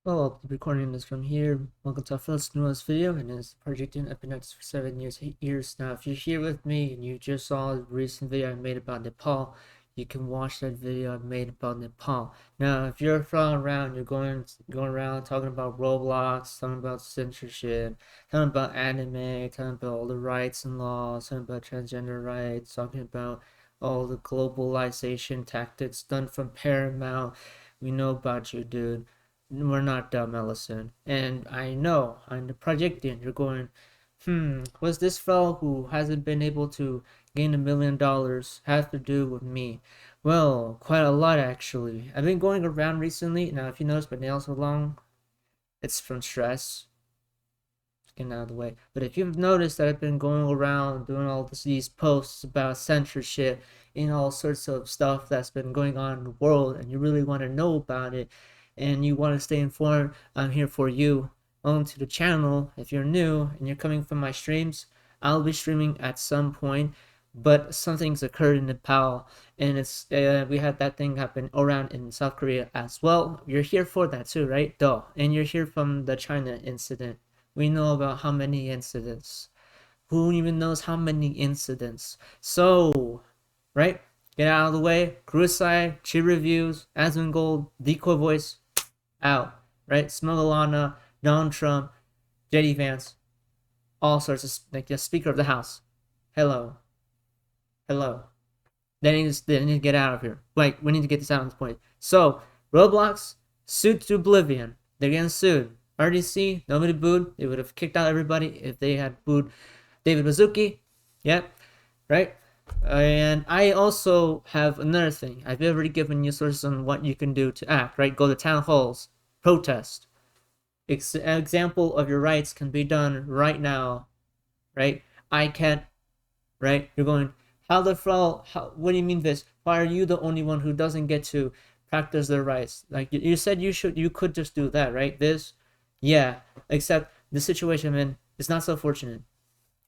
Well, I'll be recording this from here. Welcome to our first newest video, and it's projecting. I've been at this for 7 years, 8 years now. If you're here with me and you just saw the recent video I made about Nepal, you can watch that video I made about Nepal. Now, if you're flying around, you're going around talking about Roblox, talking about censorship, talking about anime, talking about all the rights and laws, talking about transgender rights, talking about all the globalization tactics done from Paramount. We know about you, dude. We're not dumb, Ellison. And I know, I'm the projecting. You're going, what's this fellow who hasn't been able to gain $1 million have to do with me? Well, quite a lot actually. I've been going around recently. Now, if you notice my nails are long, it's from stress. Getting out of the way. But if you've noticed that I've been going around doing all these posts about censorship and all sorts of stuff that's been going on in the world, and you really want to know about it, and you want to stay informed, I'm here for you. Welcome to the channel. If you're new and you're coming from my streams, I'll be streaming at some point, but something's occurred in Nepal, and it's we had that thing happen around in South Korea as well. You're here for that too, right? Duh. And you're here from the China incident. We know about how many incidents. Who even knows how many incidents? So, right? Get out of the way. Cruise side, cheer reviews, Asmongold, decoy voice, out. Right? Smugglana, Donald Trump, JD Vance, all sorts of like the Speaker of the House. Hello. Hello. They need to get out of here. Like, we need to get this out on the point. So, Roblox, sued to oblivion. They're getting sued. RDC, nobody booed. They would have kicked out everybody if they had booed David Mizuki. Yep, right? And I also have another thing. I've already given you sources on what you can do to act, right? Go to town halls, protest. Example of your rights can be done right now, right? I can't, right? You're going, how the hell, what do you mean this? Why are you the only one who doesn't get to practice their rights? Like you said you could just do that, right? This, yeah, except the situation I'm in is not so fortunate.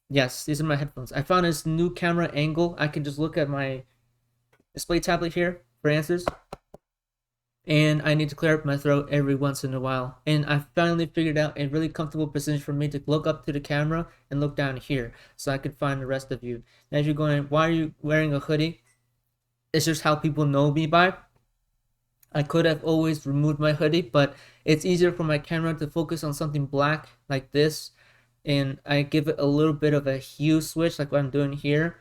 Yes, these are my headphones. I found this new camera angle. I can just look at my display tablet here for answers. And I need to clear up my throat every once in a while. And I finally figured out a really comfortable position for me to look up to the camera and look down here so I could find the rest of you. And as you're going, why are you wearing a hoodie? It's just how people know me by. I could have always removed my hoodie, but it's easier for my camera to focus on something black like this, and I give it a little bit of a hue switch like what I'm doing here.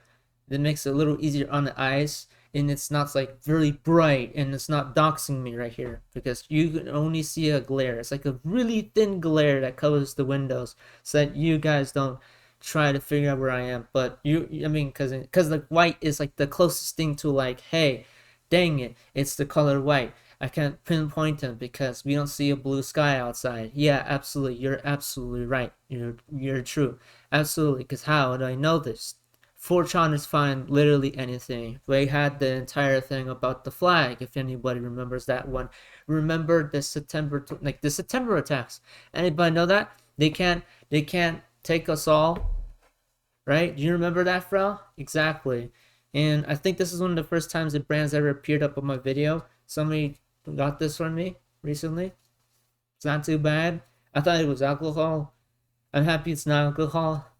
That makes it a little easier on the eyes, and it's not like very bright, and it's not doxing me right here because you can only see a glare. It's like a really thin glare that covers the windows so that you guys don't try to figure out where I am. But I mean, because the white is like the closest thing to like, hey, dang it, it's the color white. I can't pinpoint them because we don't see a blue sky outside. Yeah, absolutely. You're absolutely right. You're true. Absolutely. Because how do I know this? 4chan is find literally anything. They had the entire thing about the flag. If anybody remembers that one, remember the September attacks. Anybody know that? They can't take us all, right? Do you remember that, Fro? Exactly. And I think this is one of the first times the brands ever appeared up on my video. Somebody got this from me recently. It's not too bad. I thought it was alcohol. I'm happy it's not alcohol.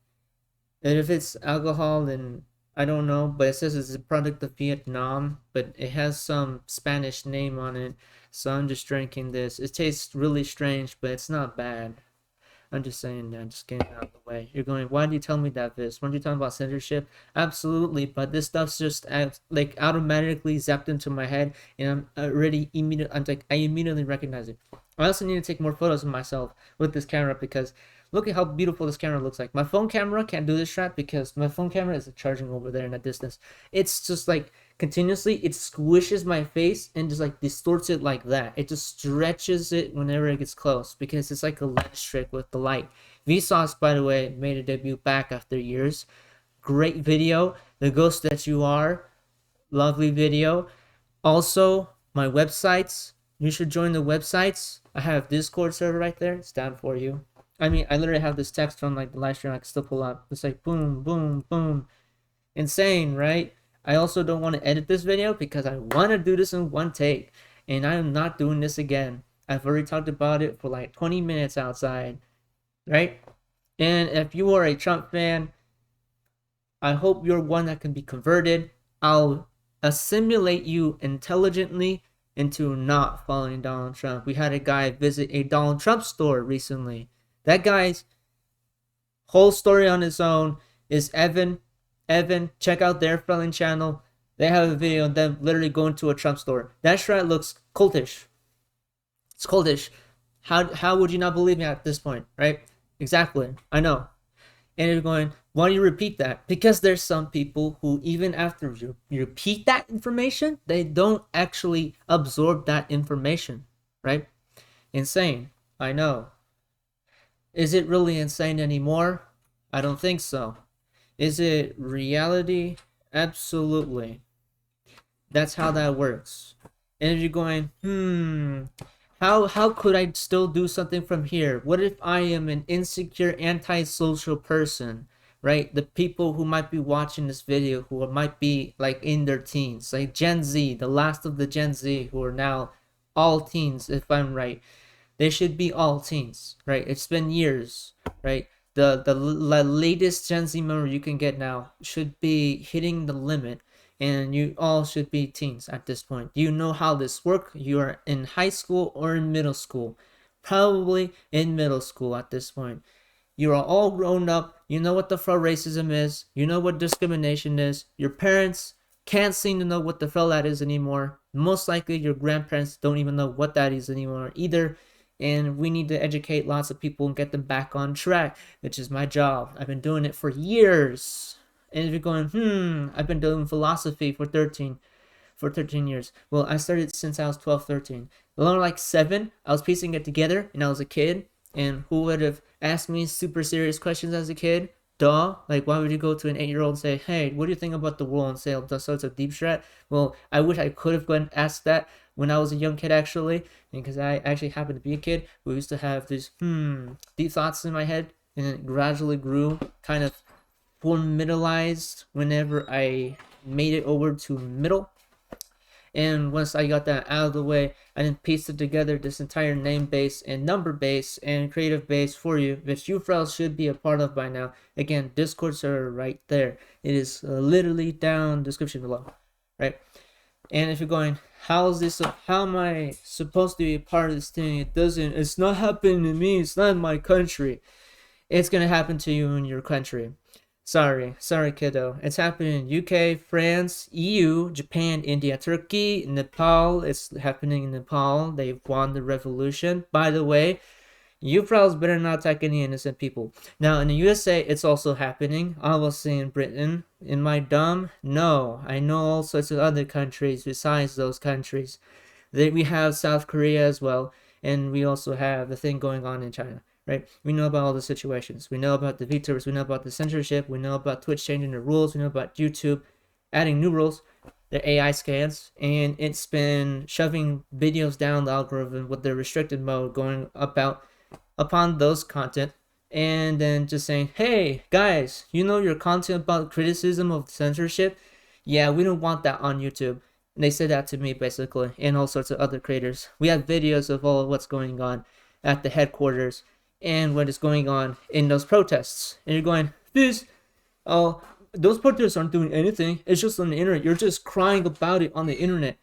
And if it's alcohol, then I don't know. But it says it's a product of Vietnam, but it has some Spanish name on it. So I'm just drinking this. It tastes really strange, but it's not bad. I'm just saying that, just getting out of the way. You're going, why do you tell me that, Vis? Weren't you talking about censorship? Absolutely, but this stuff's just like automatically zapped into my head, and I immediately recognize it. I also need to take more photos of myself with this camera because look at how beautiful this camera looks like. My phone camera can't do this shot because my phone camera is charging over there in the distance. It's just like continuously, it squishes my face and just like distorts it like that. It just stretches it whenever it gets close because it's like a lens trick with the light. Vsauce, by the way, made a debut back after years. Great video. The Ghost That You Are. Lovely video. Also, my websites. You should join the websites. I have Discord server right there. It's down for you. I mean, I literally have this text from like the live stream I can still pull up. It's like boom, boom, boom. Insane, right? I also don't want to edit this video because I want to do this in one take, and I am not doing this again. I've already talked about it for like 20 minutes outside, right? And if you are a Trump fan, I hope you're one that can be converted. I'll assimilate you intelligently into not following Donald Trump. We had a guy visit a Donald Trump store recently. That guy's whole story on his own is Evan. Evan, check out their friendly channel. They have a video of them literally going to a Trump store. That shit looks cultish. It's cultish. How would you not believe me at this point, right? Exactly. I know. And you're going, why do you repeat that? Because there's some people who, even after you repeat that information, they don't actually absorb that information, right? Insane. I know. Is it really insane anymore? I don't think so. Is it reality? Absolutely. That's how that works. And if you're going, how could I still do something from here? What if I am an insecure, antisocial person, right? The people who might be watching this video who might be like in their teens, like Gen Z, the last of the Gen Z who are now all teens, if I'm right. They should be all teens, right? It's been years, right? The latest Gen Z member you can get now should be hitting the limit, and you all should be teens at this point. You know how this works. You are in high school or in middle school, probably in middle school at this point. You are all grown up. You know what the fuck racism is. You know what discrimination is. Your parents can't seem to know what the fuck that is anymore. Most likely your grandparents don't even know what that is anymore either. And we need to educate lots of people and get them back on track, which is my job. I've been doing it for years. And if you're going, I've been doing philosophy for 13 years. Well, I started since I was 12, 13. Along like 7, I was piecing it together and I was a kid. And who would have asked me super serious questions as a kid? Duh. Like, why would you go to an 8-year-old and say, hey, what do you think about the world, and say all sorts of deep shit? Well, I wish I could have gone and asked that when I was a young kid, actually. Because I actually happened to be a kid who used to have these, deep thoughts in my head. And it gradually grew, kind of formalized whenever I made it over to middle. And once I got that out of the way, I then pieced it together, this entire name base and number base and creative base for you, which you fellas should be a part of by now. Again, Discord server right there. It is literally down description below, right? And if you're going, how am I supposed to be a part of this thing? It's not happening to me. It's not in my country. It's going to happen to you in your country. Sorry, kiddo. It's happening in UK, France, EU, Japan, India, Turkey, Nepal. It's happening in Nepal. They've won the revolution. By the way, you fellas better not attack any innocent people. Now, in the USA, it's also happening. Obviously, in Britain. Am I dumb? No. I know all sorts of other countries besides those countries. We have South Korea as well. And we also have the thing going on in China. Right? We know about all the situations. We know about the VTubers. We know about the censorship. We know about Twitch changing the rules. We know about YouTube adding new rules, their AI scans, and it's been shoving videos down the algorithm with their restricted mode, going upon those content, and then just saying, hey guys, you know your content about criticism of censorship? Yeah, we don't want that on YouTube. And they said that to me basically, and all sorts of other creators. We have videos of all of what's going on at the headquarters and what is going on in those protests. And you're going, those protests aren't doing anything. It's just on the internet. You're just crying about it on the internet.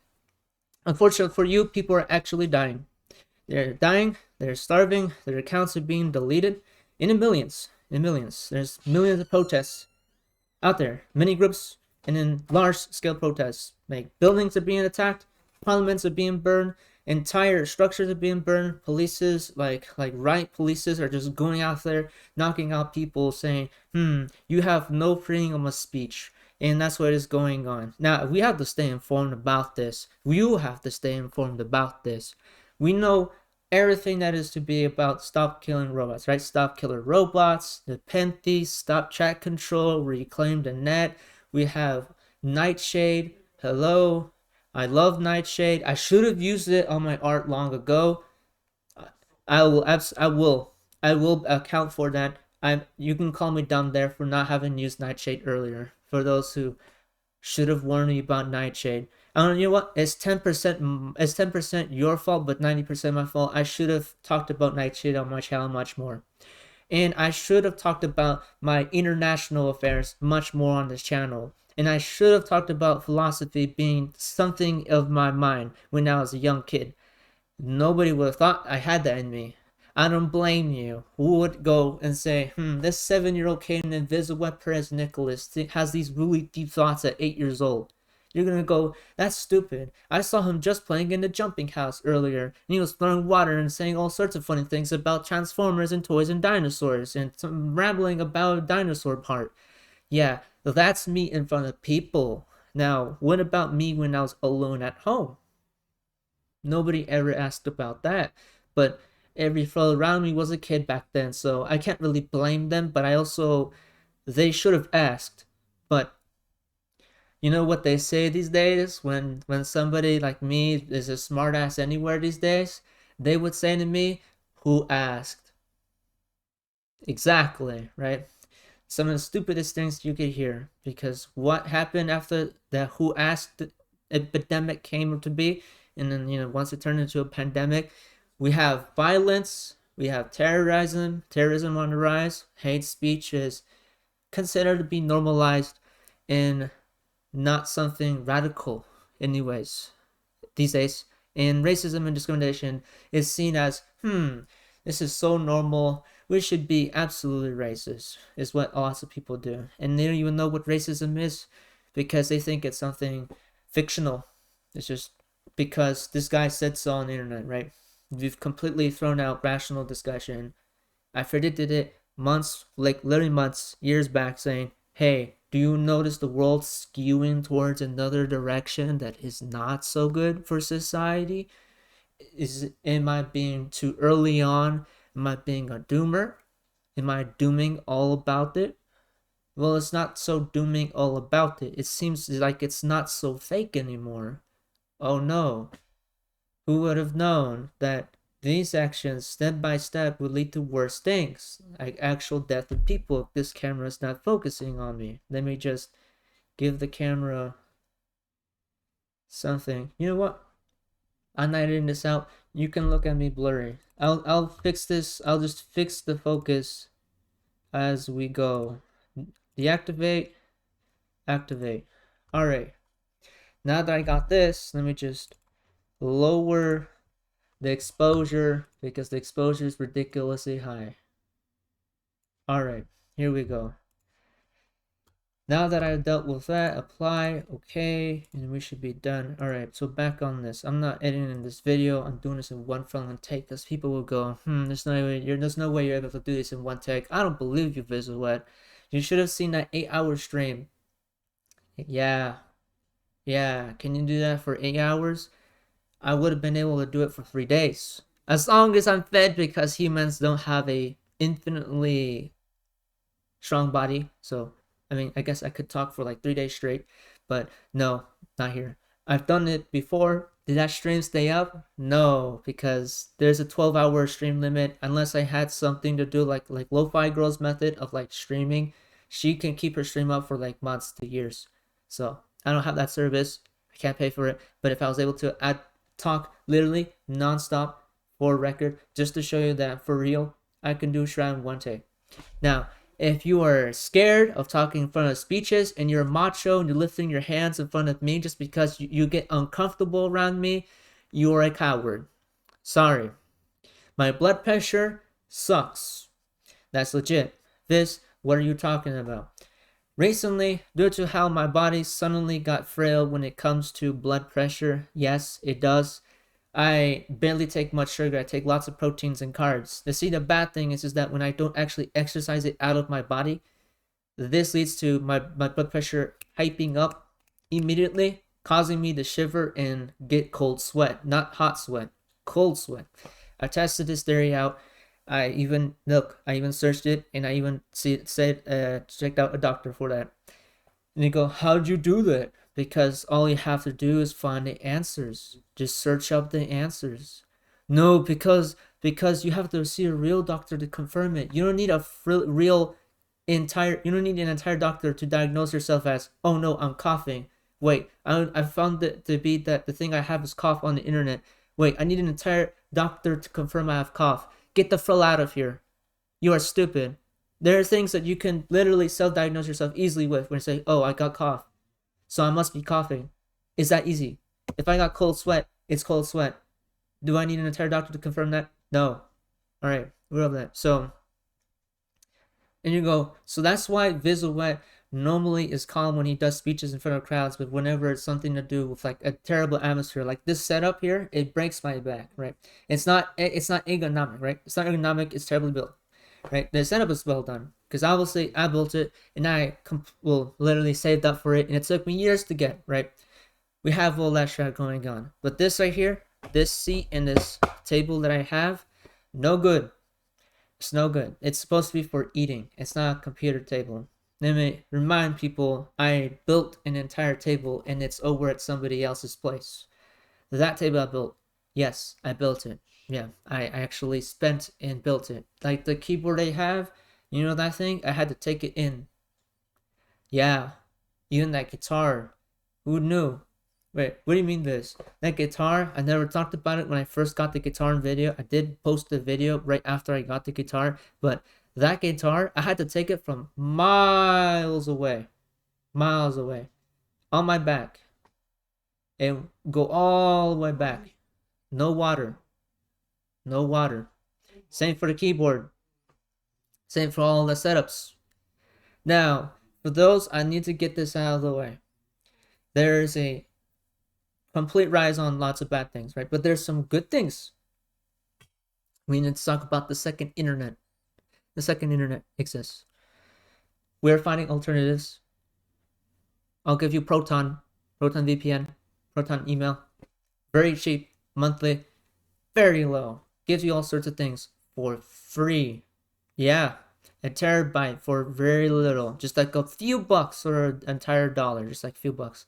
Unfortunately for you, people are actually dying. They're dying, they're starving, their accounts are being deleted in the millions. There's millions of protests out there, many groups, and in large scale protests. Like buildings are being attacked, parliaments are being burned, entire structures are being burned. Polices, like riot polices, are just going out there knocking out people, saying, you have no freedom of speech. And that's what is going on. Now, we have to stay informed about this. You have to stay informed about this. We know everything that is to be about stop killing robots, right? Stop killer robots, the Penthy, stop chat control, reclaim the net. We have Nightshade. Hello. I love Nightshade. I should have used it on my art long ago. I will account for that. You can call me dumb there for not having used Nightshade earlier. For those who should have warned me about Nightshade. I don't know, you know what? It's 10% your fault, but 90% my fault. I should have talked about Nightshade on my channel much more. And I should have talked about my international affairs much more on this channel. And I should have talked about philosophy being something of my mind when I was a young kid. Nobody would have thought I had that in me. I don't blame you. Who would go and say, this 7-year-old kid in Invisible Perez Nicholas has these really deep thoughts at 8 years old? You're gonna go, that's stupid. I saw him just playing in the jumping house earlier, and he was throwing water and saying all sorts of funny things about Transformers and toys and dinosaurs, and some rambling about a dinosaur part. Yeah, that's me in front of people. Now, what about me when I was alone at home? Nobody ever asked about that. But every fellow around me was a kid back then, so I can't really blame them, but I also, they should have asked. But you know what they say these days when somebody like me is a smartass anywhere these days? They would say to me, who asked? Exactly, right? Some of the stupidest things you could hear, because what happened after the who asked epidemic came to be, and then once it turned into a pandemic, we have violence, we have terrorism on the rise. Hate speech is considered to be normalized and not something radical anyways these days. And racism and discrimination is seen as, this is so normal, we should be absolutely racist, is what lots of people do. And they don't even know what racism is because they think it's something fictional. It's just because this guy said so on the internet, right? We've completely thrown out rational discussion. I predicted it months, like literally months, years back, saying, hey, do you notice the world skewing towards another direction that is not so good for society? Am I being too early on? Am I being a doomer? Am I dooming all about it? Well, it's not so dooming all about it. It seems like it's not so fake anymore. Oh no. Who would have known that these actions, step by step, would lead to worse things, like actual death of people if this camera is not focusing on me? Let me just give the camera something. You know what? I'm not editing this out. You can look at me blurry. I'll fix this. I'll just fix the focus as we go. Deactivate, activate. Alright. Now that I got this, let me just lower the exposure because the exposure is ridiculously high. Alright, here we go. Now that I've dealt with that, apply, okay, and we should be done. Alright, so back on this. I'm not editing this video. I'm doing this in one full take because people will go, there's no way you're able to do this in one take. I don't believe you, Visual. You should have seen that 8-hour stream. Yeah. Can you do that for 8 hours? I would have been able to do it for 3 days. As long as I'm fed, because humans don't have a infinitely strong body. So I mean, I guess I could talk for like 3 days straight, but no, not here. I've done it before. Did that stream stay up? No, because there's a 12-hour stream limit. Unless I had something to do like Lo-Fi Girl's method of like streaming, she can keep her stream up for like months to years. So I don't have that service. I can't pay for it. But if I was able to talk literally nonstop for record, just to show you that for real, I can do Shroud in one take. Now, if you are scared of talking in front of speeches and you're macho and you're lifting your hands in front of me just because you get uncomfortable around me, you are a coward. Sorry. My blood pressure sucks. That's legit. What are you talking about? Recently, due to how my body suddenly got frail when it comes to blood pressure, yes, it does. I barely take much sugar. I take lots of proteins and carbs. The bad thing is that when I don't actually exercise it out of my body, this leads to my blood pressure hyping up immediately, causing me to shiver and get cold sweat. Not hot sweat, cold sweat. I tested this theory out. I even searched it, and I even checked out a doctor for that. And they go, how'd you do that? Because all you have to do is find the answers. Just search up the answers. No, because you have to see a real doctor to confirm it. You don't need you don't need an entire doctor to diagnose yourself as, oh no, I'm coughing. Wait, I found it to be that the thing I have is cough on the internet. Wait, I need an entire doctor to confirm I have cough. Get the frill out of here. You are stupid. There are things that you can literally self-diagnose yourself easily with when you say, oh, I got cough, so I must be coughing. It's that easy. If I got cold sweat, it's cold sweat. Do I need an entire doctor to confirm that? No. All right, we're over that. So, and you go, so that's why Vizuet normally is calm when he does speeches in front of crowds, but whenever it's something to do with like a terrible atmosphere, like this setup here, it breaks my back, right? It's not ergonomic, right? It's not ergonomic. It's terribly built, right? The setup is well done because obviously I built it and I literally saved up for it, and it took me years to get right. We have all that shit going on, but this right here, this seat and this table that I have, no good. It's no good. It's supposed to be for eating. It's not a computer table. Let me remind people, I built an entire table and it's over at somebody else's place. That table I built. Yes, I built it. Yeah, I actually spent and built it. Like the keyboard I have, you know that thing? I had to take it in. Yeah, even that guitar. Who knew? Wait, what do you mean this? That guitar, I never talked about it when I first got the guitar in video. I did post the video right after I got the guitar, but that guitar, I had to take it from miles away, on my back, and go all the way back. No water, no water. Same for the keyboard. Same for all the setups. Now, for those, I need to get this out of the way. There's a complete rise on lots of bad things, right? But there's some good things. We need to talk about the second internet. The second internet exists. We're finding alternatives. I'll give you Proton VPN, Proton email. Very cheap, monthly, very low. Gives you all sorts of things for free. Yeah, a terabyte for very little. Just like a few bucks or an entire dollar, just like a few bucks.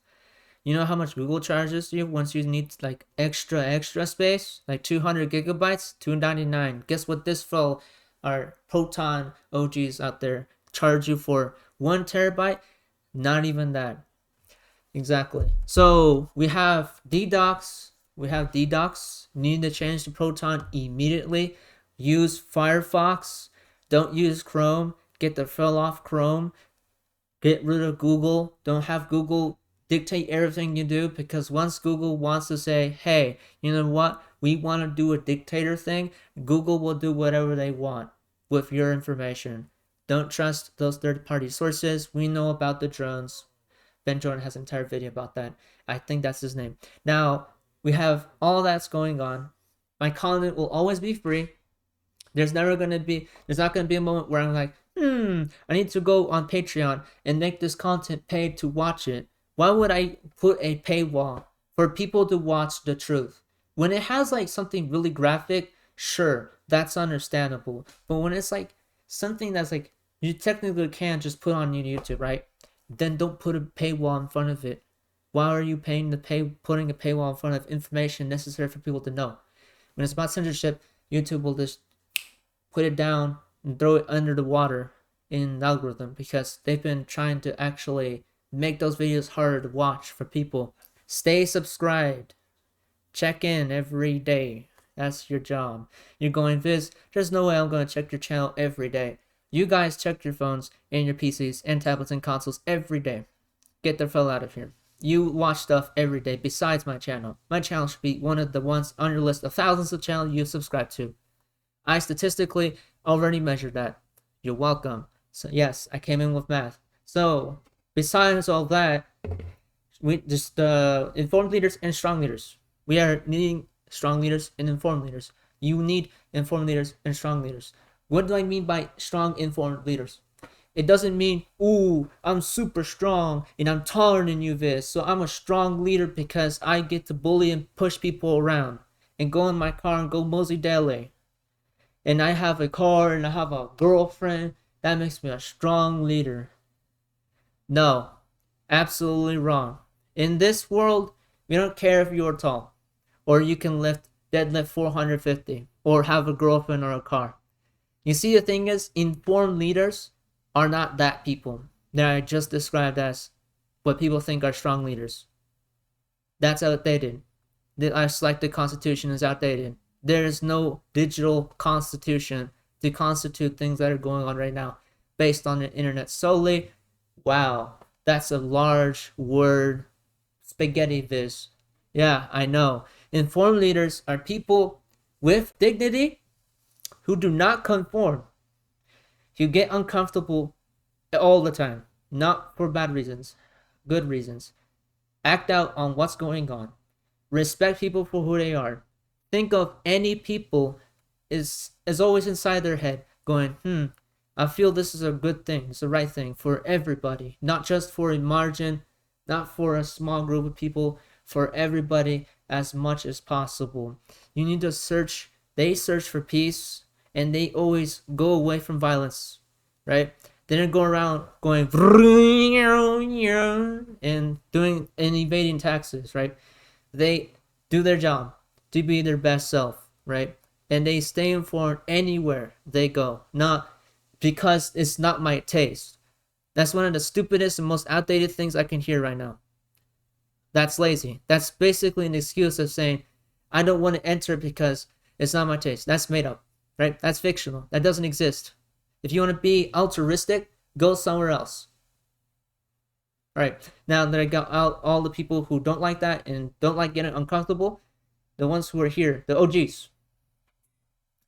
You know how much Google charges you once you need like extra space? Like 200 gigabytes, $2.99. Guess what this for our Proton OGs out there charge you for 1 terabyte? Not even that. Exactly. So we have DDoS. Need to change to Proton immediately. Use Firefox. Don't use Chrome. Get the hell off Chrome. Get rid of Google. Don't have Google dictate everything you do, because once Google wants to say, hey, you know what, we want to do a dictator thing, Google will do whatever they want with your information. Don't trust those third-party sources. We know about the drones. Ben Jordan has an entire video about that. I think that's his name. Now, we have all that's going on. My content will always be free. There's not going to be a moment where I'm like, I need to go on Patreon and make this content paid to watch it. Why would I put a paywall for people to watch the truth? When it has like something really graphic, sure, that's understandable. But when it's like something that's like you technically can just put on YouTube, right? Then don't put a paywall in front of it. Why are you putting a paywall in front of information necessary for people to know? When it's about censorship, YouTube will just put it down and throw it under the water in the algorithm, because they've been trying to actually make those videos harder to watch for people. Stay subscribed. Check in every day. That's your job. You're going, Viz, there's no way I'm going to check your channel every day. You guys check your phones and your PCs and tablets and consoles every day. Get the hell out of here. You watch stuff every day besides my channel. My channel should be one of the ones on your list of thousands of channels you subscribe to. I statistically already measured that. You're welcome. So yes, I came in with math. So besides all that, we just informed leaders and strong leaders. We are needing strong leaders and informed leaders. You need informed leaders and strong leaders. What do I mean by strong informed leaders? It doesn't mean, ooh, I'm super strong and I'm taller than you, Viz, so I'm a strong leader because I get to bully and push people around and go in my car and go mosey deli. And I have a car and I have a girlfriend. That makes me a strong leader. No, absolutely wrong. In this world, we don't care if you're tall or you can deadlift 450 or have a girlfriend or a car. You see, the thing is, informed leaders are not that people that I just described as what people think are strong leaders. That's outdated. Our selected constitution is outdated. There is no digital constitution to constitute things that are going on right now based on the internet solely. Wow, that's a large word. Spaghetti viz. Yeah, I know. Informed leaders are people with dignity who do not conform. You get uncomfortable all the time, not for bad reasons, good reasons. Act out on what's going on. Respect people for who they are. Think of any people is always inside their head going, I feel this is a good thing, it's the right thing for everybody, not just for a margin, not for a small group of people, for everybody as much as possible. You need to search, they search for peace, and they always go away from violence, right? They don't go around going and doing and evading taxes, right? They do their job to be their best self, right? And they stay informed anywhere they go, not because it's not my taste. That's one of the stupidest and most outdated things I can hear right now. That's lazy. That's basically an excuse of saying, I don't want to enter because it's not my taste. That's made up, right? That's fictional. That doesn't exist. If you want to be altruistic, go somewhere else. All right, now that I got out all the people who don't like that and don't like getting uncomfortable, the ones who are here, the OGs.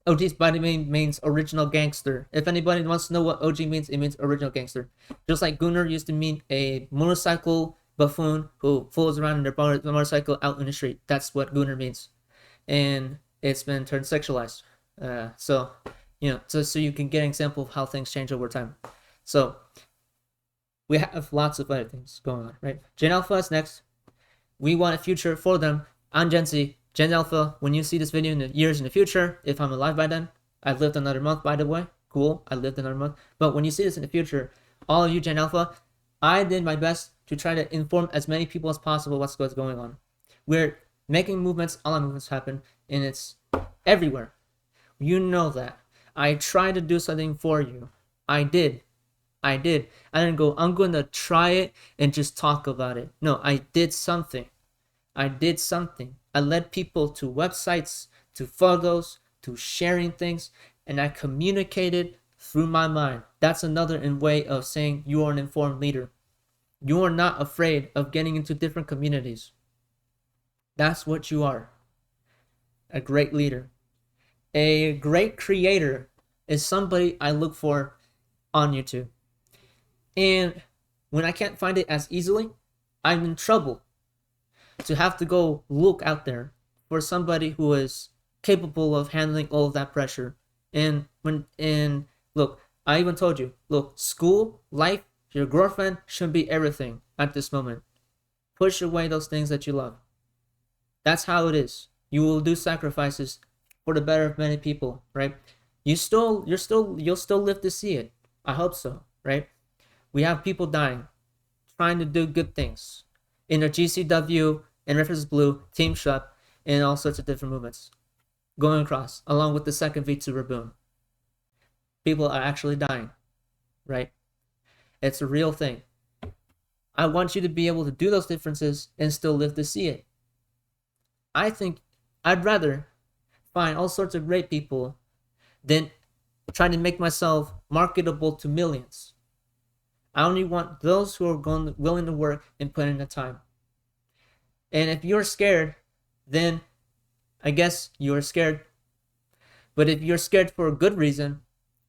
OGs by the name means original gangster. If anybody wants to know what OG means, it means original gangster. Just like Gunner used to mean a motorcycle buffoon who fools around in their motorcycle out in the street. That's what Gunner means. And it's been turned sexualized. So you can get an example of how things change over time. So we have lots of other things going on, right? Gen Alpha is next. We want a future for them. I'm Gen Z. Gen Alpha, when you see this video in the years in the future, if I'm alive by then, I've lived another month, by the way. Cool, I lived another month. But when you see this in the future, all of you Gen Alpha, I did my best to try to inform as many people as possible what's going on. We're making movements, all our movements happen, and it's everywhere. You know that. I tried to do something for you. I did. I didn't go, I'm going to try it and just talk about it. No, I did something. I led people to websites, to photos, to sharing things, and I communicated through my mind. That's another way of saying you are an informed leader. You are not afraid of getting into different communities. That's what you are. A great leader. A great creator is somebody I look for on YouTube. And when I can't find it as easily, I'm in trouble to have to go look out there for somebody who is capable of handling all of that pressure. And look, I even told you, look, school, life, your girlfriend should be everything at this moment. Push away those things that you love. That's how it is. You will do sacrifices for the better of many people, right? You'll still live to see it. I hope so, right? We have people dying, trying to do good things in the GCW and Reference Blue, Team Shop, and all sorts of different movements going across, along with the second V2 Raboon. People are actually dying, right? It's a real thing. I want you to be able to do those differences and still live to see it. I think I'd rather find all sorts of great people than trying to make myself marketable to millions. I only want those who are willing to work and put in the time. And if you're scared, then I guess you're scared. But if you're scared for a good reason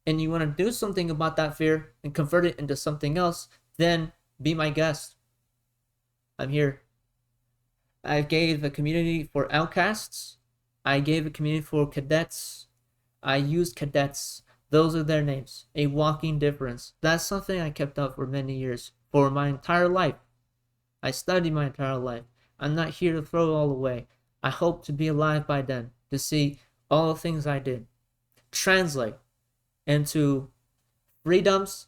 and you want to do something about that fear and convert it into something else, then be my guest. I'm here. I gave a community for outcasts. I gave a community for cadets. I used cadets. Those are their names. A walking difference. That's something I kept up for many years. For my entire life. I studied my entire life. I'm not here to throw it all away. I hope to be alive by then. To see all the things I did translate into freedoms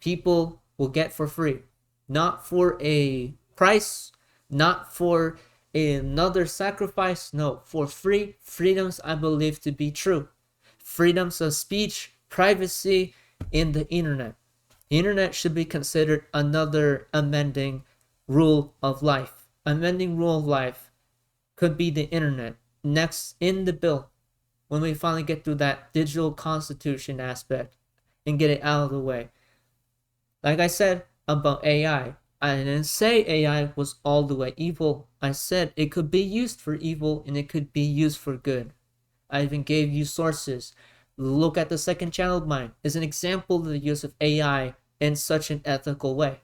people will get for free. Not for a price. Not for another sacrifice. No, for free freedoms I believe to be true. Freedoms of speech, privacy in the internet. The internet should be considered another amending rule of life. Amending rule of life could be the internet. Next in the bill, when we finally get through that digital constitution aspect and get it out of the way. Like I said about AI, I didn't say AI was all the way evil. I said it could be used for evil and it could be used for good. I even gave you sources. Look at the second channel of mine as an example of the use of AI in such an ethical way.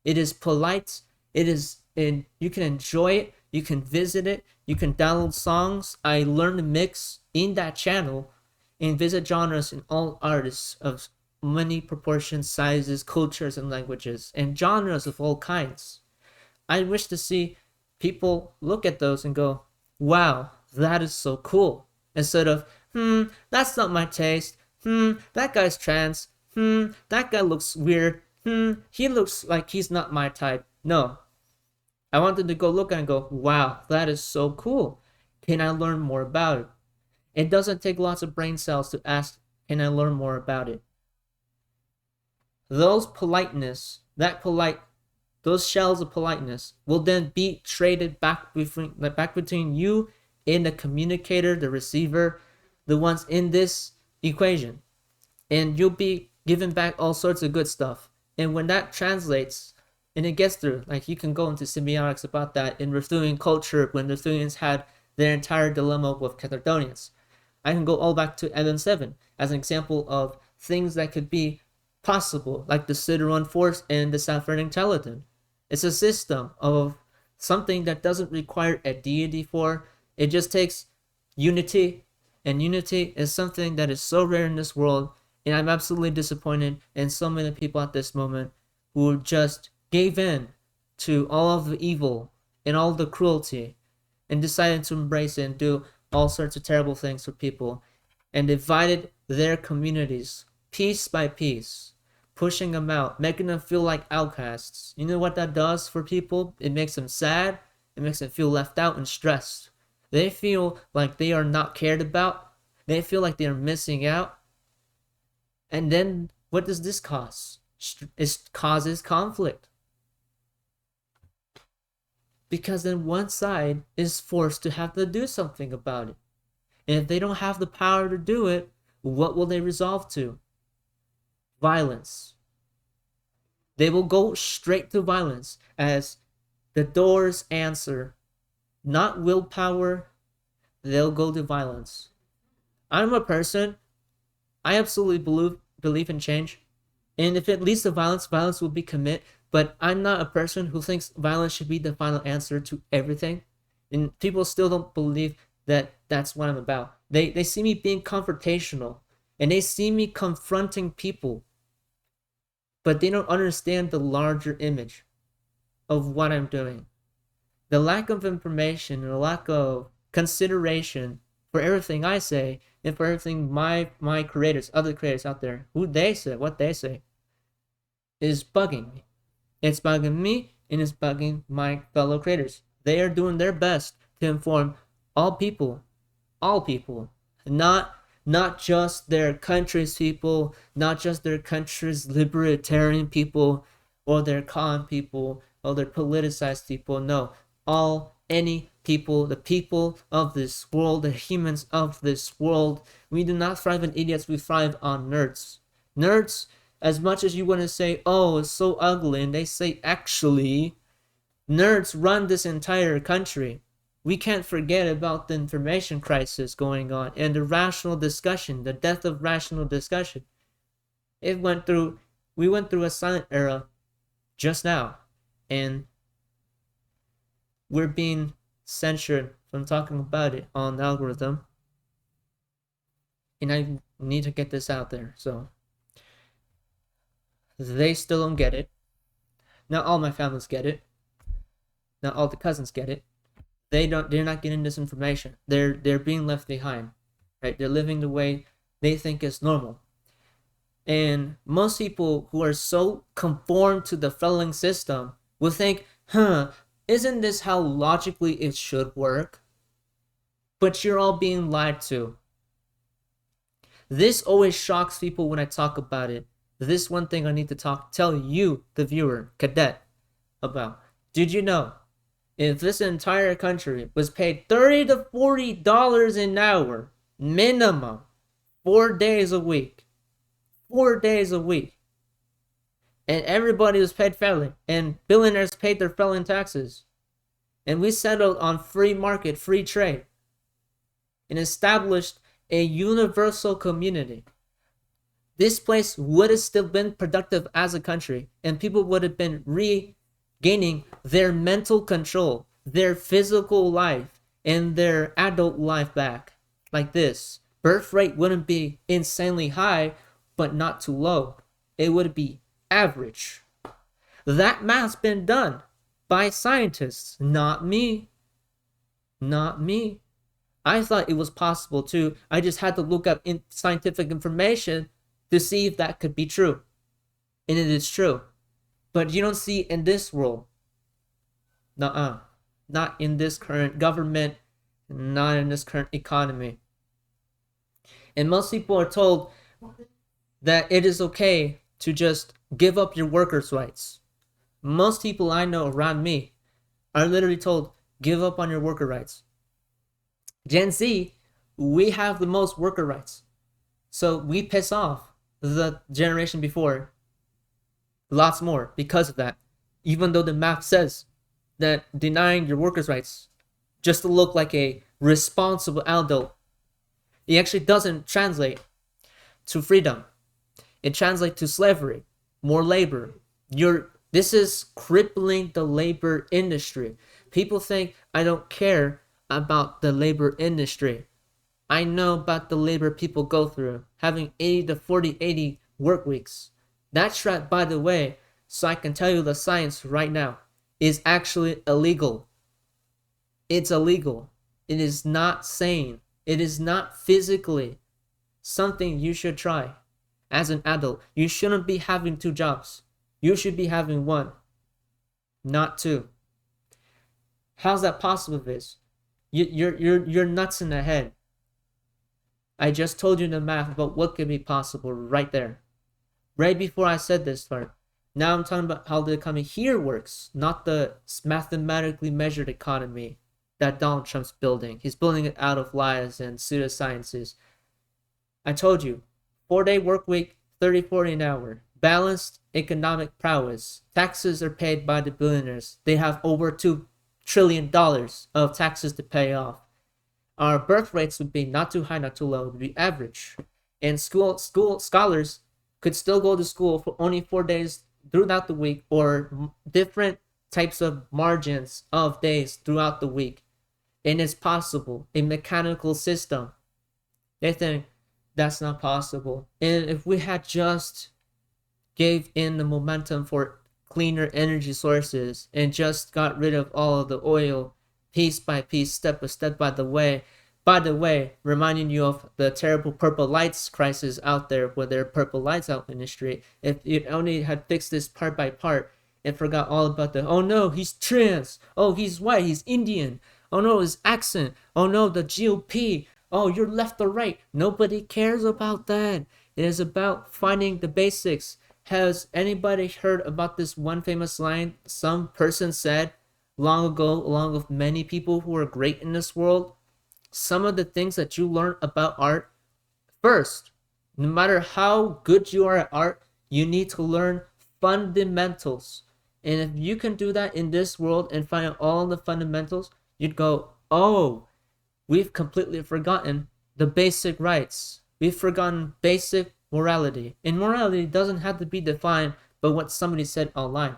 It is polite. It is in. You can enjoy it. You can visit it. You can download songs. I learned to mix in that channel and visit genres in all artists of many proportions, sizes, cultures, and languages, and genres of all kinds. I wish to see people look at those and go, wow, that is so cool. Instead of, that's not my taste. That guy's trans. That guy looks weird. He looks like he's not my type. No. I wanted to go look and go, wow, that is so cool. Can I learn more about it? It doesn't take lots of brain cells to ask, can I learn more about it? Those shells of politeness will then be traded back between you and the communicator, the receiver, the ones in this equation. And you'll be given back all sorts of good stuff. And when that translates and it gets through, like you can go into semiotics about that in Ruthenian culture when the Ruthenians had their entire dilemma with Caledonians. I can go all back to LN7 as an example of things that could be possible, like the Cideron Force and the Saffron Teledon. It's a system of something that doesn't require a deity for. It just takes unity, and unity is something that is so rare in this world, and I'm absolutely disappointed in so many people at this moment who just gave in to all of the evil and all the cruelty and decided to embrace it and do all sorts of terrible things for people and divided their communities piece by piece, pushing them out, making them feel like outcasts. You know what that does for people? It makes them sad. It makes them feel left out and stressed. They feel like they are not cared about. They feel like they are missing out. And then what does this cause? It causes conflict. Because then one side is forced to have to do something about it. And if they don't have the power to do it, what will they resolve to? Violence. They will go straight to violence as the Doors' answer. Not willpower, they'll go to violence. I'm a person, I absolutely believe in change. And if it leads to violence, violence will be commit. But I'm not a person who thinks violence should be the final answer to everything. And people still don't believe that that's what I'm about. They see me being confrontational. And they see me confronting people. But they don't understand the larger image of what I'm doing. The lack of information and the lack of consideration for everything I say and for everything my creators, other creators out there, who they say, what they say, is bugging me. It's bugging me and it's bugging my fellow creators. They are doing their best to inform all people, not just their country's people, not just their country's libertarian people or their con people or their politicized people. No, any people, the people of this world, the humans of this world. We do not thrive on idiots, we thrive on nerds. Nerds, as much as you want to say, oh, it's so ugly, and they say, actually, nerds run this entire country. We can't forget about the information crisis going on and the rational discussion, the death of rational discussion. We went through a silent era just now, and we're being censored from talking about it on the algorithm. And I need to get this out there, so they still don't get it. Not all my families get it. Not all the cousins get it. They're not getting this information. They're being left behind. Right? They're living the way they think is normal. And most people who are so conformed to the failing system will think, isn't this how logically it should work? But you're all being lied to. This always shocks people when I talk about it. This one thing I need to tell you, the viewer, cadet, about. Did you know if this entire country was paid $30 to $40 an hour minimum, 4 days a week, 4 days a week, and everybody was paid fairly, and billionaires paid their felon taxes, and we settled on free market, free trade, and established a universal community, this place would have still been productive as a country, and people would have been regaining their mental control, their physical life, and their adult life back. Like this, birth rate wouldn't be insanely high, but not too low. It would be average. That math's been done by scientists, not me. Not me. I thought it was possible too. I just had to look up scientific information to see if that could be true. And it is true. But you don't see in this world. Nuh-uh. Not in this current government, not in this current economy. And most people are told that it is okay to just give up your workers' rights. Most people I know around me are literally told, give up on your worker rights. Gen Z, we have the most worker rights. So we piss off the generation before lots more because of that. Even though the math says that denying your workers' rights just to look like a responsible adult, it actually doesn't translate to freedom. It translates to slavery, more labor. This is crippling the labor industry. People think I don't care about the labor industry. I know about the labor people go through, having 80 to 40, 80 work weeks. That shred, by the way, so I can tell you the science right now, is actually illegal. It's illegal. It is not sane. It is not physically something you should try. As an adult, you shouldn't be having 2 jobs. You should be having 1, not 2. How's that possible, Viz? You're nuts in the head. I just told you the math about what could be possible right there. Right before I said this part. Now I'm talking about how the economy here works, not the mathematically measured economy that Donald Trump's building. He's building it out of lies and pseudosciences. I told you, 4-day work week, 30-40 an hour. Balanced economic prowess. Taxes are paid by the billionaires. They have over $2 trillion of taxes to pay off. Our birth rates would be not too high, not too low. It would be average. And school scholars could still go to school for only 4 days throughout the week, or different types of margins of days throughout the week. And it's possible. A mechanical system. They think that's not possible. And if we had just gave in the momentum for cleaner energy sources and just got rid of all of the oil piece by piece, step by step, by the way, reminding you of the terrible purple lights crisis out there, where there are purple lights out in the street. If you only had fixed this part by part and forgot all about the, oh no, he's trans, oh he's white, he's Indian, oh no, his accent, oh no, the GOP, oh you're left or right. Nobody cares about that. It is about finding the basics. Has anybody heard about this one famous line some person said long ago, along with many people who are great in this world? Some of the things that you learn about art, first, no matter how good you are at art, you need to learn fundamentals. And if you can do that in this world and find out all the fundamentals, you'd go, oh, we've completely forgotten the basic rights. We've forgotten basic morality. And morality doesn't have to be defined by what somebody said online.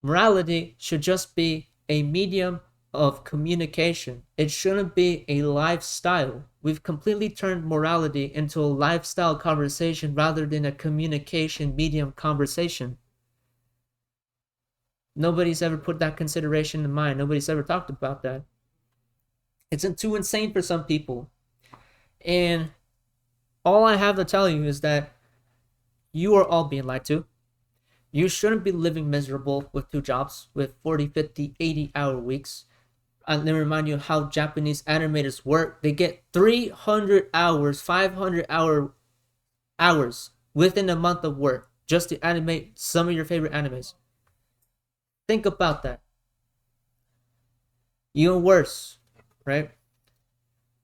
Morality should just be a medium of communication. It shouldn't be a lifestyle. We've completely turned morality into a lifestyle conversation rather than a communication medium conversation. Nobody's ever put that consideration in mind. Nobody's ever talked about that. It's too insane for some people. And all I have to tell you is that you are all being lied to. You shouldn't be living miserable with 2 jobs, with 40, 50, 80-hour weeks. Let me remind you how Japanese animators work. They get 300 hours, 500 hours within a month of work just to animate some of your favorite animes. Think about that. Even worse, right?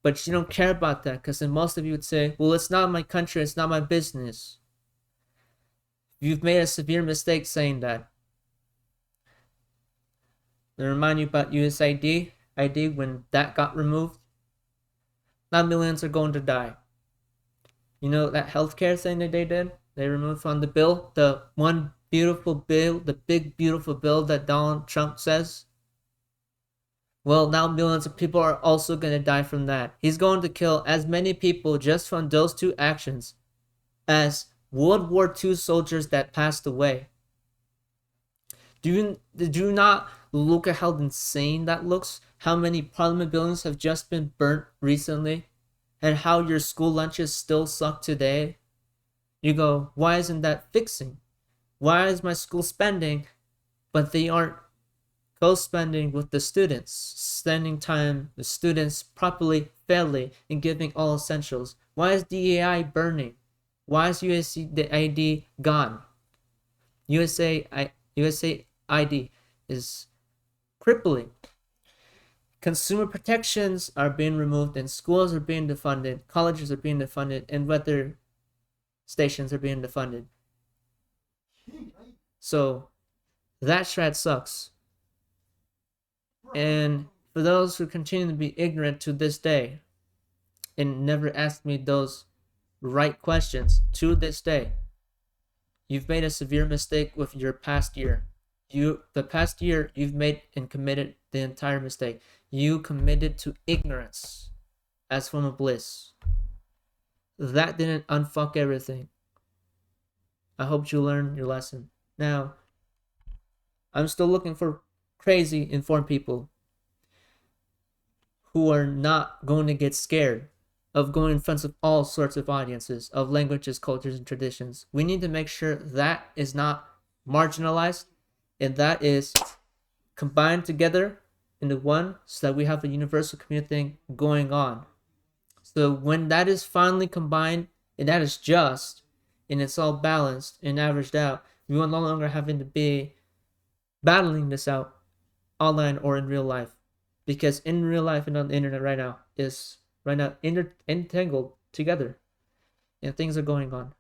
But you don't care about that because then most of you would say, well, it's not my country, it's not my business. You've made a severe mistake saying that. To remind you about USAID, when that got removed, now millions are going to die. You know that healthcare thing that they did? They removed from the bill, the one beautiful bill, the big beautiful bill that Donald Trump says. Well, now millions of people are also going to die from that. He's going to kill as many people just from those two actions as World War II soldiers that passed away. Did you not look at how insane that looks? How many parliament buildings have just been burnt recently? And how your school lunches still suck today? You go, why isn't that fixing? Why is my school spending, but they aren't co-spending with the students, spending time with students properly, fairly, and giving all essentials? Why is DEI burning? Why is USAID gone? USAID is crippling. Consumer protections are being removed, and schools are being defunded, colleges are being defunded, and weather stations are being defunded. So that strat sucks. And for those who continue to be ignorant to this day and never ask me those right questions to this day, you've made a severe mistake with your past year. The past year you've made and committed the entire mistake. You committed to ignorance as form of bliss. That didn't unfuck everything. I hope you learned your lesson. Now, I'm still looking for crazy informed people who are not going to get scared of going in front of all sorts of audiences of languages, cultures, and traditions. We need to make sure that is not marginalized and that is combined together into one so that we have a universal community thing going on. So when that is finally combined and that is just and it's all balanced and averaged out, we will no longer having to be battling this out online or in real life. Because in real life and on the internet right now is entangled together and things are going on.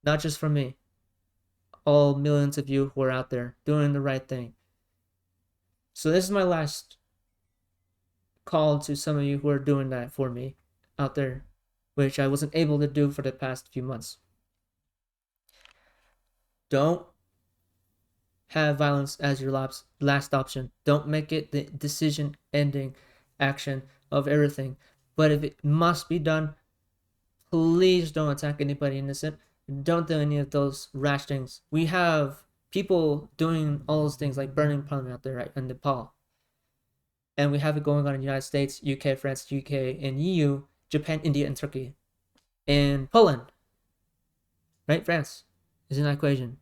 Not just for me. All millions of you who are out there doing the right thing. So this is my last call to some of you who are doing that for me out there, which I wasn't able to do for the past few months. Don't have violence as your last option. Don't make it the decision ending action of everything. But if it must be done, please don't attack anybody innocent. Don't do any of those rash things. We have people doing all those things like burning parliament out there, right, in Nepal. And we have it going on in the United States, UK, France, UK, and EU, Japan, India, and Turkey. And Poland. Right? France is in that equation.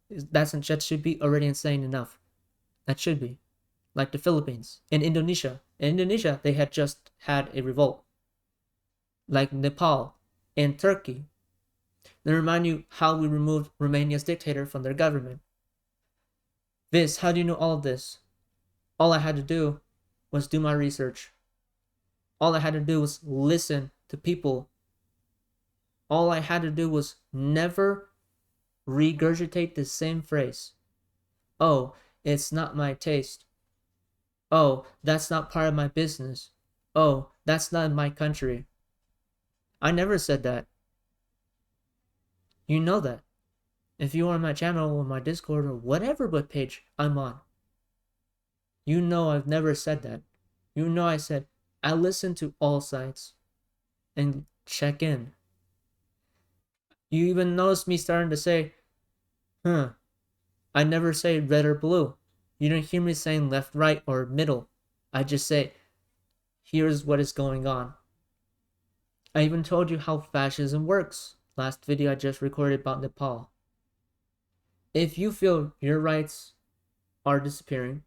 That should be already insane enough. That should be. Like the Philippines. And Indonesia. In Indonesia, they had just had a revolt. Like Nepal and Turkey. They remind you how we removed Romania's dictator from their government. Viz, how do you know all of this? All I had to do was do my research. All I had to do was listen to people. All I had to do was never regurgitate the same phrase. Oh, it's not my taste. Oh, that's not part of my business. Oh, that's not in my country. I never said that. You know that. If you are on my channel or my Discord or whatever webpage I'm on, you know I've never said that. You know I said, I listen to all sides and check in. You even notice me starting to say, I never say red or blue. You don't hear me saying left, right, or middle. I just say, here's what is going on. I even told you how fascism works. Last video I just recorded about Nepal. If you feel your rights are disappearing,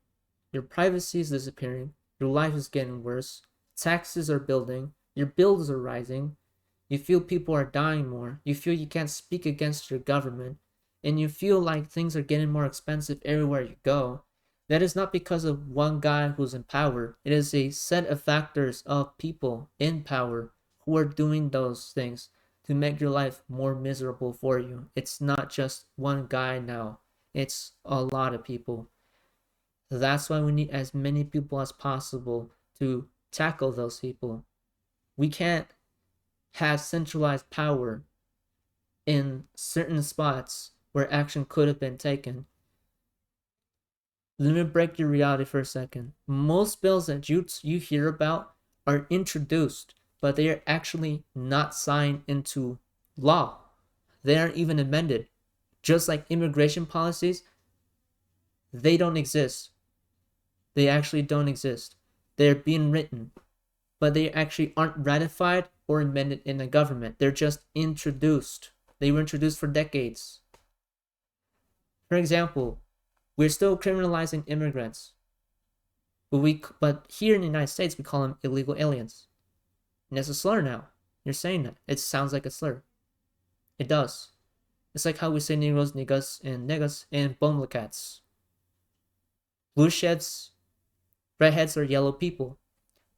your privacy is disappearing, your life is getting worse, taxes are building, your bills are rising, you feel people are dying more, you feel you can't speak against your government, and you feel like things are getting more expensive everywhere you go, That is not because of one guy who's in power. It is a set of factors of people in power who are doing those things to make your life more miserable for you. It's not just one guy now, it's a lot of people. That's why we need as many people as possible to tackle those people. We can't have centralized power in certain spots where action could have been taken. Let me break your reality for a second. Most bills that you hear about are introduced, but they are actually not signed into law. They aren't even amended. Just like immigration policies, they don't exist. They actually don't exist. They're being written, but they actually aren't ratified or amended in the government. They're just introduced. They were introduced for decades. For example, we're still criminalizing immigrants, but here in the United States we call them illegal aliens, and it's a slur now. You're saying that it sounds like a slur. It does. It's like how we say negros, niggas, and negas, and bomblacats. Blue sheds, redheads, or yellow people.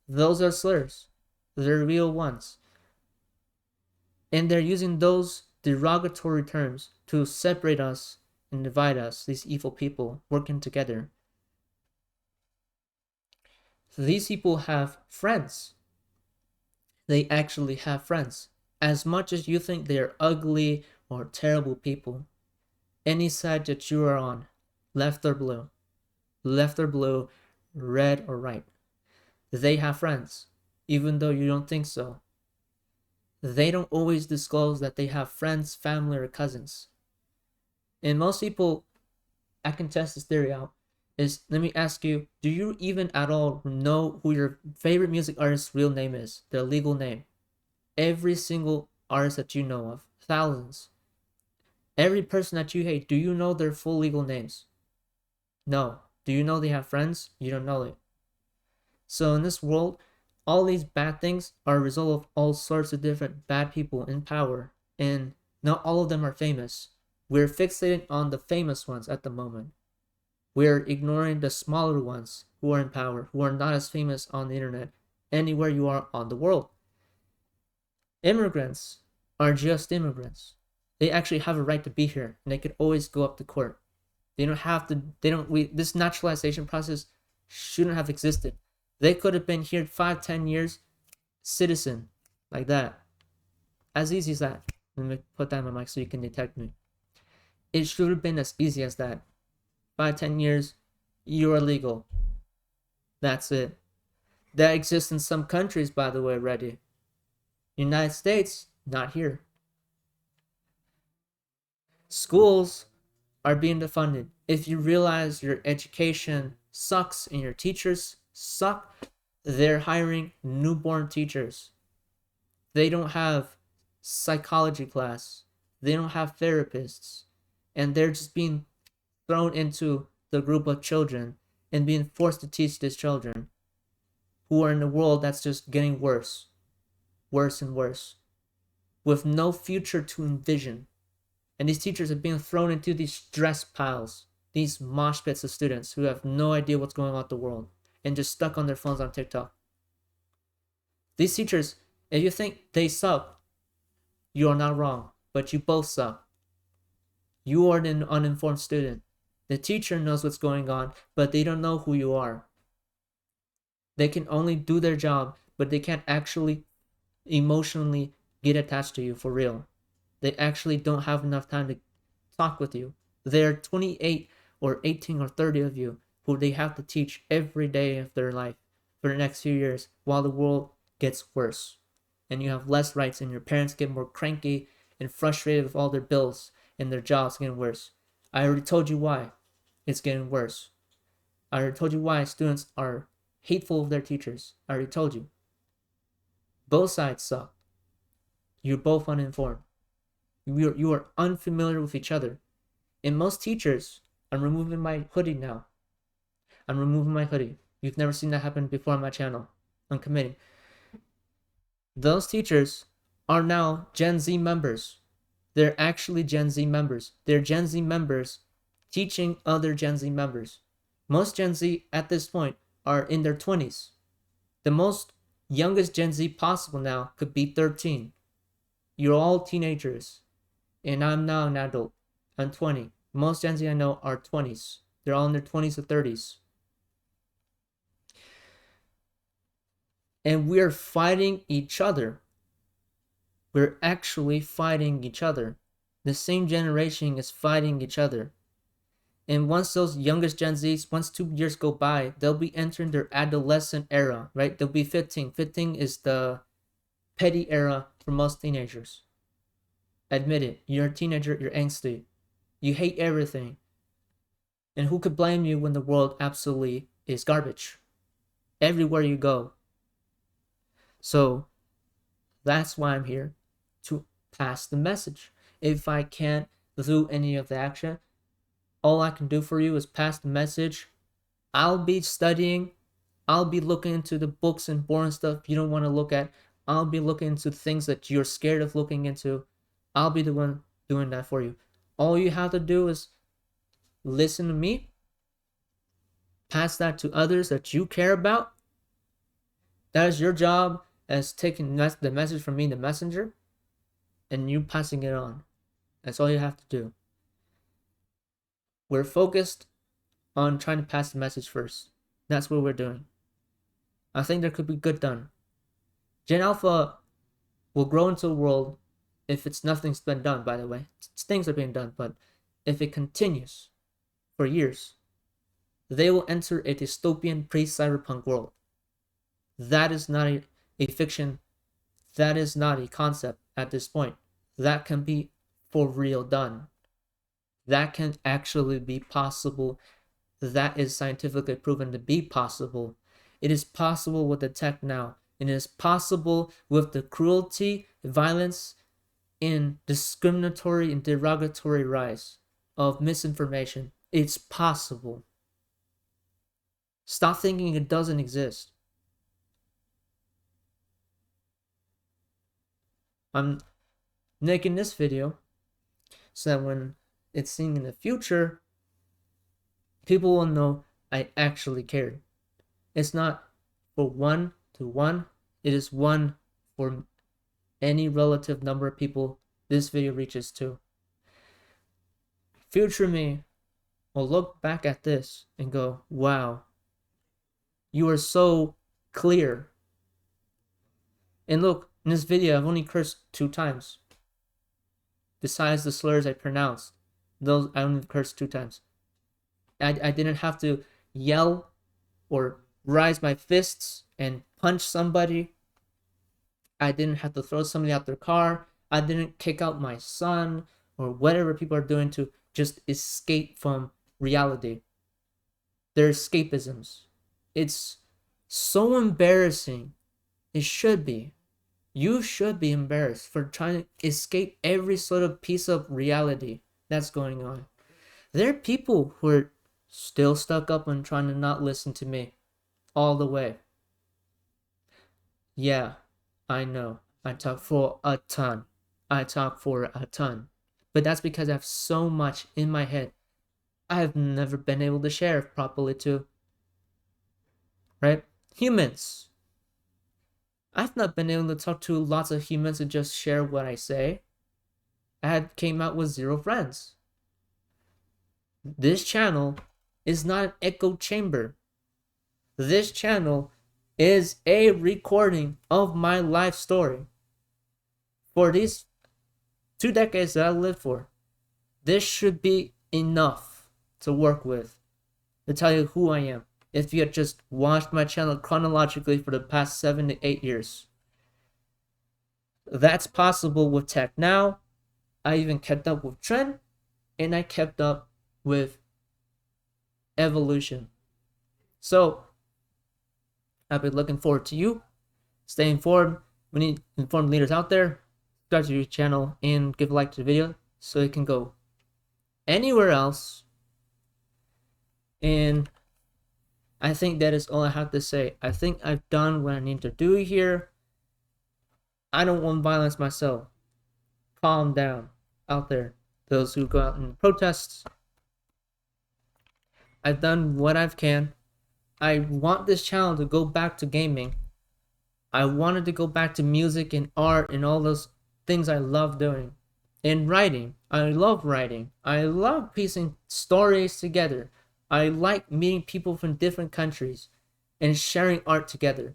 Those are slurs. They're real ones, and they're using those derogatory terms to separate us and divide us, these evil people working together. So these people have friends. They actually have friends. As much as you think they are ugly or terrible people, any side that you are on, left or blue, red or right, they have friends, even though you don't think so. They don't always disclose that they have friends, family, or cousins. And most people, I can test this theory out, is let me ask you, do you even at all know who your favorite music artist's real name is, their legal name? Every single artist that you know of, thousands. Every person that you hate, do you know their full legal names? No. Do you know they have friends? You don't know it. So in this world, all these bad things are a result of all sorts of different bad people in power, and not all of them are famous. We're fixated on the famous ones at the moment. We're ignoring the smaller ones who are in power, who are not as famous on the internet, anywhere you are on the world. Immigrants are just immigrants. They actually have a right to be here, and they could always go up to court. They don't have to, this naturalization process shouldn't have existed. They could have been here 5-10 years, citizen, like that. As easy as that. Let me put that in my mic so you can detect me. It should have been as easy as that. 5-10 years, you're legal. That's it. That exists in some countries, by the way, already. United States, not here. Schools are being defunded. If you realize your education sucks and your teachers suck, they're hiring newborn teachers. They don't have psychology class. They don't have therapists. And they're just being thrown into the group of children and being forced to teach these children who are in a world that's just getting worse and worse, with no future to envision. And these teachers are being thrown into these stress piles, these mosh pits of students who have no idea what's going on with the world and just stuck on their phones on TikTok. These teachers, if you think they suck, you are not wrong, but you both suck. You are an uninformed student. The teacher knows what's going on, but they don't know who you are. They can only do their job, but they can't actually emotionally get attached to you for real. They actually don't have enough time to talk with you. There are 28 or 18 or 30 of you who they have to teach every day of their life for the next few years while the world gets worse. And you have less rights and your parents get more cranky and frustrated with all their bills and their jobs getting worse. I already told you why it's getting worse. I already told you why students are hateful of their teachers. I already told you. Both sides suck. You're both uninformed. You are unfamiliar with each other. And most teachers, I'm removing my hoodie now. I'm removing my hoodie. You've never seen that happen before on my channel. I'm committing. Those teachers are now Gen Z members. They're actually Gen Z members. They're Gen Z members teaching other Gen Z members. Most Gen Z at this point are in their 20s. The most youngest Gen Z possible now could be 13. You're all teenagers, and I'm now an adult. I'm 20. Most Gen Z I know are 20s. They're all in their 20s or 30s. And we're fighting each other. We're actually fighting each other. The same generation is fighting each other. And once those youngest Gen Zs, once 2 years go by, they'll be entering their adolescent era, right? They'll be 15. 15 is the petty era for most teenagers. Admit it. You're a teenager, you're angsty. You hate everything. And who could blame you when the world absolutely is garbage? Everywhere you go. So that's why I'm here, to pass the message. If I can't do any of the action, all I can do for you is pass the message. I'll be studying. I'll be looking into the books and boring stuff you don't want to look at. I'll be looking into things that you're scared of looking into. I'll be the one doing that for you. All you have to do is listen to me, pass that to others that you care about. That is your job, as taking the message from me, the messenger, and you passing it on. That's all you have to do. We're focused on trying to pass the message first. That's what we're doing. I think there could be good done. Gen Alpha will grow into a world, if nothing's been done, by the way. Things are being done, but if it continues for years, they will enter a dystopian pre-cyberpunk world. That is not a fiction. That is not a concept at this point. That can be for real done. That can actually be possible. That is scientifically proven to be possible. It is possible with the tech now. It is possible with the cruelty, violence, and discriminatory and derogatory rise of misinformation. It's possible. Stop thinking it doesn't exist. I'm making this video so that when it's seen in the future, people will know I actually cared. It's not for 1 to 1. It is 1 for any relative number of people this video reaches to. Future me will look back at this and go, wow, you are so clear. And look, in this video, I've only cursed 2 times. Besides the slurs I pronounced, those I only cursed 2 times. I didn't have to yell or raise my fists and punch somebody. I didn't have to throw somebody out their car. I didn't kick out my son or whatever people are doing to just escape from reality. They're escapisms. It's so embarrassing. It should be. You should be embarrassed for trying to escape every sort of piece of reality that's going on. There are people who are still stuck up and trying to not listen to me all the way. Yeah, I know. I talk for a ton. But that's because I have so much in my head I've never been able to share properly to. Right? Humans. I've not been able to talk to lots of humans and just share what I say. I came out with 0 friends. This channel is not an echo chamber. This channel is a recording of my life story. For these 2 decades that I lived for, this should be enough to work with, to tell you who I am. If you had just watched my channel chronologically for the past 7 to 8 years. That's possible with tech now. I even kept up with trend, and I kept up with evolution. So, I've been looking forward to you. Stay informed. We need informed leaders out there. Subscribe to your channel and give a like to the video so it can go anywhere else. And I think that is all I have to say. I think I've done what I need to do here. I don't want violence myself. Calm down out there. Those who go out in protests. I've done what I can. I want this channel to go back to gaming. I wanted to go back to music and art and all those things I love doing. And writing. I love writing. I love piecing stories together. I like meeting people from different countries and sharing art together.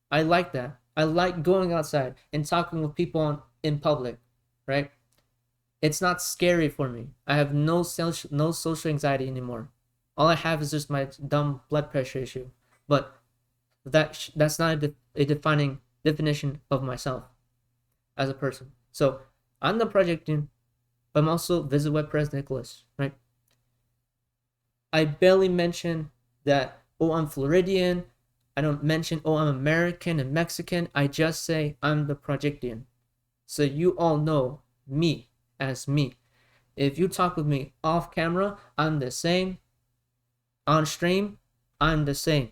I like that. I like going outside and talking with people in public, right? It's not scary for me. I have no social anxiety anymore. All I have is just my dumb blood pressure issue. But that's not a defining definition of myself as a person. So I'm the projecting, but I'm also Visit Web Press Nicholas, right? I barely mention that, oh, I'm Floridian. I don't mention, oh, I'm American and Mexican. I just say I'm the projectian. So you all know me as me. If you talk with me off camera, I'm the same. On stream, I'm the same.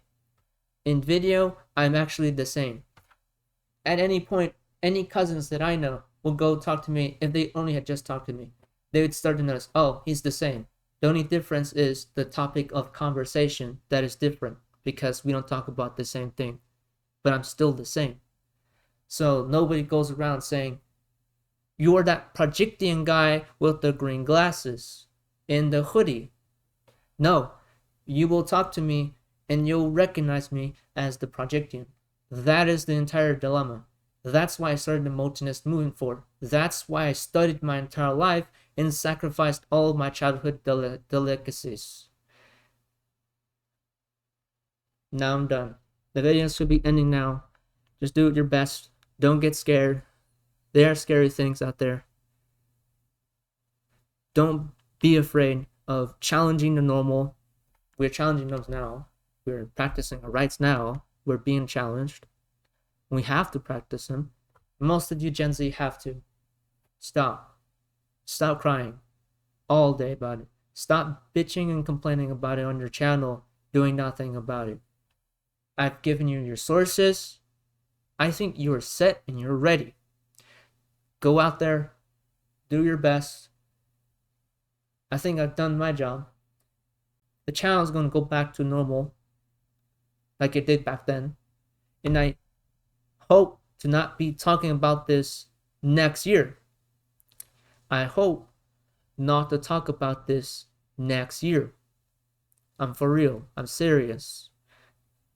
In video, I'm actually the same. At any point, any cousins that I know will go talk to me if they only had just talked to me. They would start to notice, oh, he's the same. The only difference is the topic of conversation that is different because we don't talk about the same thing. But I'm still the same. So nobody goes around saying, you're that projectian guy with the green glasses in the hoodie. No, you will talk to me and you'll recognize me as the projectian. That is the entire dilemma. That's why I started the Motionist movement for. That's why I studied my entire life and sacrificed all of my childhood delicacies. Now I'm done. The video should be ending now. Just do your best. Don't get scared. There are scary things out there. Don't be afraid of challenging the normal. We're challenging those now. We're practicing our rights now. We're being challenged. We have to practice them. Most of you Gen Z have to. Stop. Stop crying all day about it. Stop bitching and complaining about it on your channel, doing nothing about it. I've given you your sources. I think you are set and you're ready. Go out there, do your best. I think I've done my job. The channel is going to go back to normal like it did back then. And I hope to not be talking about this next year. I hope not to talk about this next year. I'm for real. I'm serious.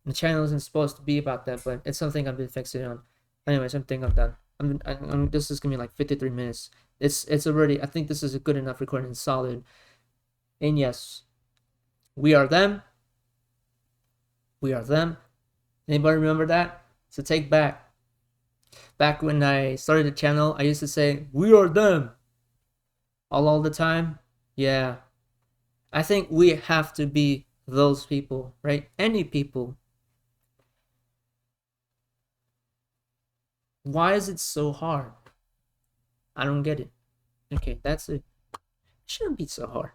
The channel isn't supposed to be about that, but it's something I've been fixated on. Anyways, I think I'm done. This is gonna be like 53 minutes. It's already. I think this is a good enough recording, solid. And yes, we are them. We are them. Anybody remember that? So take back. Back when I started the channel, I used to say, we are them. All the time. Yeah. I think we have to be those people, right? Any people. Why is it so hard? I don't get it. Okay, that's it. It shouldn't be so hard.